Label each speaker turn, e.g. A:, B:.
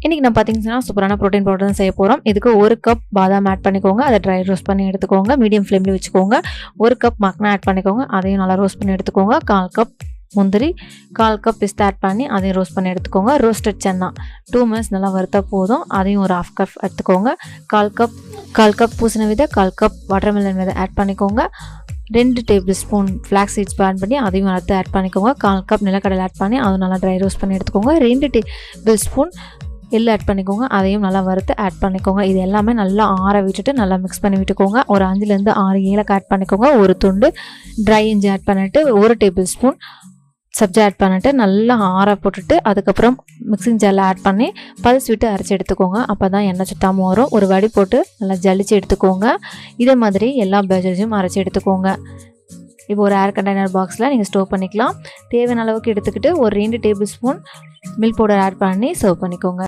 A: இன்றைக்கி நான் பார்த்தீங்கன்னா சூப்பரான ப்ரோட்டீன் பவுடர் தான் செய்ய போகிறோம். இதுக்கு 1 கப் பாதாம் ஆட் பண்ணிக்கோங்க. அதை ட்ரை ரோஸ்ட் பண்ணி எடுத்துக்கோங்க. மீடியம் ஃப்ளேமில் வச்சுக்கோங்க. 1 கப் மக்னா ஆட் பண்ணிக்கோங்க. அதையும் நல்லா ரோஸ்ட் பண்ணி எடுத்துக்கோங்க. 1/4 கப் முந்திரி, 1/4 கப் பிஸ்தா ஆட் பண்ணி அதையும் ரோஸ்ட் பண்ணி எடுத்துக்கோங்க. ரோஸ்டட் சன்னா 2 மினிட்ஸ் நல்லா வறுத்தா போதும். அதையும் ஒரு 1/2 கப் எடுத்துக்கோங்க. 1/4 கப் பூசணி விதை, 1/4 கப் வாட்டர்மெலன் விதை ஆட் பண்ணிக்கோங்க. 2 tablespoon flax seeds add பண்ணி அதையும் வறுத்து ஆட் பண்ணிக்கோங்க. 1/4 கப் நிலக்கடலை ஆட் பண்ணி அதுவும் நல்லா ட்ரை ரோஸ்ட் பண்ணி எடுத்துக்கோங்க. 2 டேபிள் ஸ்பூன் எள்ளு ஆட் பண்ணிக்கோங்க. அதையும் நல்லா வறுத்து ஆட் பண்ணிக்கோங்க. இது எல்லாமே நல்லா ஆற விட்டுட்டு நல்லா மிக்ஸ் பண்ணி விட்டுக்கோங்க. ஒரு 5லேருந்து 6 ஏலக்காய் ஆட் பண்ணிக்கோங்க. ஒரு துண்டு ட்ரை இஞ்சி ஆட் பண்ணிவிட்டு 1 டேபிள் ஸ்பூன் சப்ஜா ஆட் பண்ணிவிட்டு நல்லா ஆற போட்டுட்டு அதுக்கப்புறம் மிக்சிங் ஜாரில் ஆட் பண்ணி பல்ஸ் விட்டு அரைச்சி எடுத்துக்கோங்க. அப்போ தான் எண்ணெய் சுட்டாமல் வரும். ஒரு வடி போட்டு நல்லா ஜலிச்சு எடுத்துக்கோங்க. இதே மாதிரி எல்லா பேஜஸையும் அரைச்சி எடுத்துக்கோங்க. இப்போ ஒரு ஏர் கண்டெய்னர் பாக்ஸில் நீங்கள் ஸ்டோர் பண்ணிக்கலாம். தேவையான அளவுக்கு எடுத்துக்கிட்டு ஒரு 2 tablespoon milk powder add பண்ணி சர்வ் பண்ணிக்கோங்க.